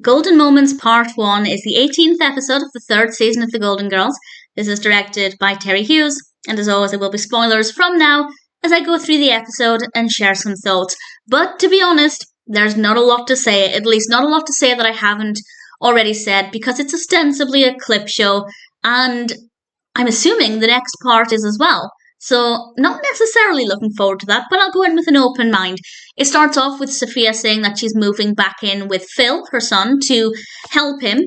Golden Moments Part 1 is the 18th episode of the 3rd season of The Golden Girls. This is directed by Terry Hughes, and as always there will be spoilers from now as I go through the episode and share some thoughts. But to be honest, there's not a lot to say, at least not a lot to say that I haven't already said, because it's ostensibly a clip show, and I'm assuming the next part is as well. So, not necessarily looking forward to that, but I'll go in with an open mind. It starts off with Sophia saying that she's moving back in with Phil, her son, to help him.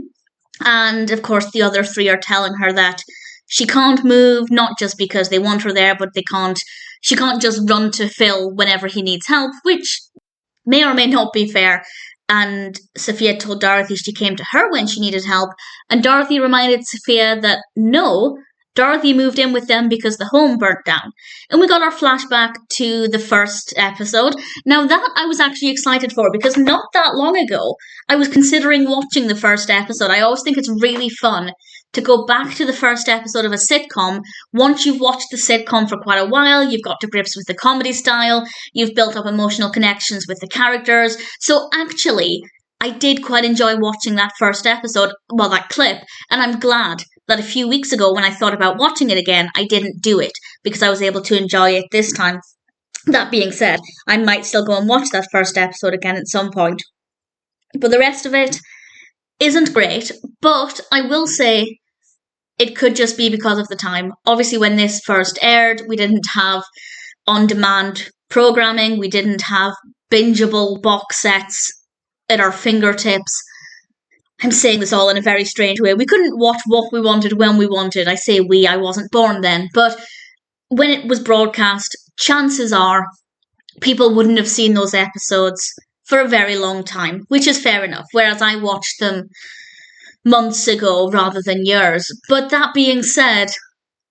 And, of course, the other three are telling her that she can't move, not just because they want her there, but she can't just run to Phil whenever he needs help, which may or may not be fair. And Sophia told Dorothy she came to her when she needed help, and Dorothy reminded Sophia that no, Dorothy moved in with them because the home burnt down. And we got our flashback to the first episode. Now that I was actually excited for, because not that long ago, I was considering watching the first episode. I always think it's really fun to go back to the first episode of a sitcom. Once you've watched the sitcom for quite a while, you've got to grips with the comedy style, you've built up emotional connections with the characters. So actually, I did quite enjoy watching that first episode, well, that clip, and I'm glad that a few weeks ago when I thought about watching it again, I didn't do it because I was able to enjoy it this time. That being said, I might still go and watch that first episode again at some point. But the rest of it isn't great, but I will say it could just be because of the time. Obviously, when this first aired, we didn't have on-demand programming, we didn't have bingeable box sets at our fingertips. I'm saying this all in a very strange way. We couldn't watch what we wanted when we wanted. I say we, I wasn't born then. But when it was broadcast, chances are people wouldn't have seen those episodes for a very long time, which is fair enough, whereas I watched them months ago rather than years. But that being said,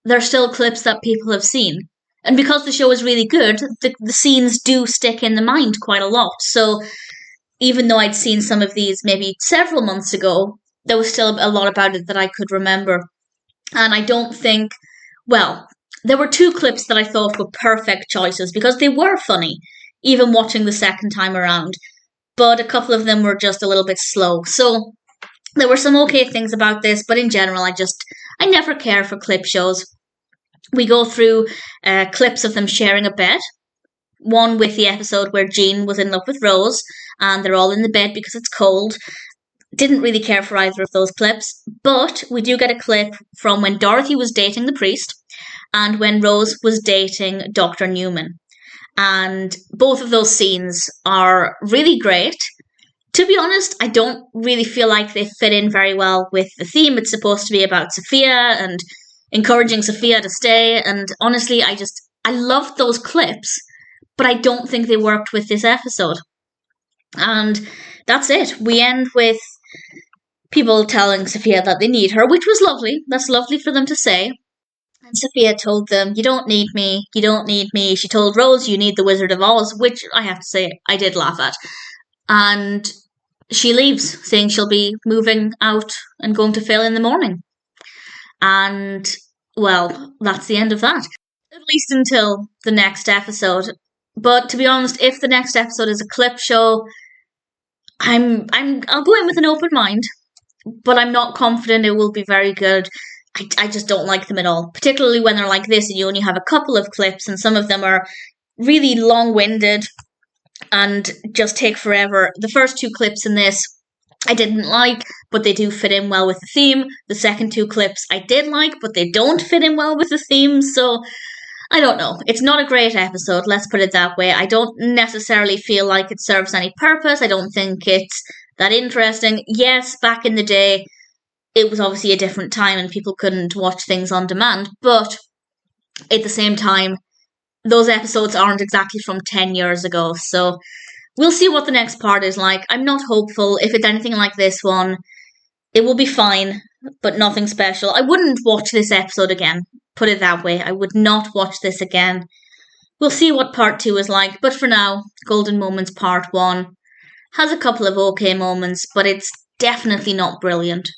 they're still clips that people have seen. And because the show is really good, the scenes do stick in the mind quite a lot. So even though I'd seen some of these maybe several months ago, there was still a lot about it that I could remember. And I don't think, well, there were two clips that I thought were perfect choices because they were funny, even watching the second time around. But a couple of them were just a little bit slow. So there were some okay things about this, but in general, I never care for clip shows. We go through clips of them sharing a bed. One with the episode where Jean was in love with Rose, and they're all in the bed because it's cold. Didn't really care for either of those clips, but we do get a clip from when Dorothy was dating the priest, and when Rose was dating Dr. Newman. And both of those scenes are really great. To be honest, I don't really feel like they fit in very well with the theme. It's supposed to be about Sophia and encouraging Sophia to stay, and honestly, I loved those clips, but I don't think they worked with this episode. And that's it. We end with people telling Sophia that they need her, which was lovely. That's lovely for them to say. And Sophia told them, you don't need me, you don't need me. She told Rose, you need the Wizard of Oz, which I have to say, I did laugh at. And she leaves, saying she'll be moving out and going to Phil in the morning. And, well, that's the end of that. At least until the next episode. But to be honest, if the next episode is a clip show, I'll go in with an open mind, but I'm not confident it will be very good. I just don't like them at all, particularly when they're like this and you only have a couple of clips and some of them are really long-winded and just take forever. The first two clips in this I didn't like, but they do fit in well with the theme. The second two clips I did like, but they don't fit in well with the theme, so I don't know. It's not a great episode, let's put it that way. I don't necessarily feel like it serves any purpose. I don't think it's that interesting. Yes, back in the day, it was obviously a different time and people couldn't watch things on demand, but at the same time, those episodes aren't exactly from 10 years ago, so we'll see what the next part is like. I'm not hopeful. If it's anything like this one, it will be fine, but nothing special. I wouldn't watch this episode again. Put it that way. I would not watch this again. We'll see what part 2 is like, but for now, Golden Moments Part 1 has a couple of okay moments, but it's definitely not brilliant.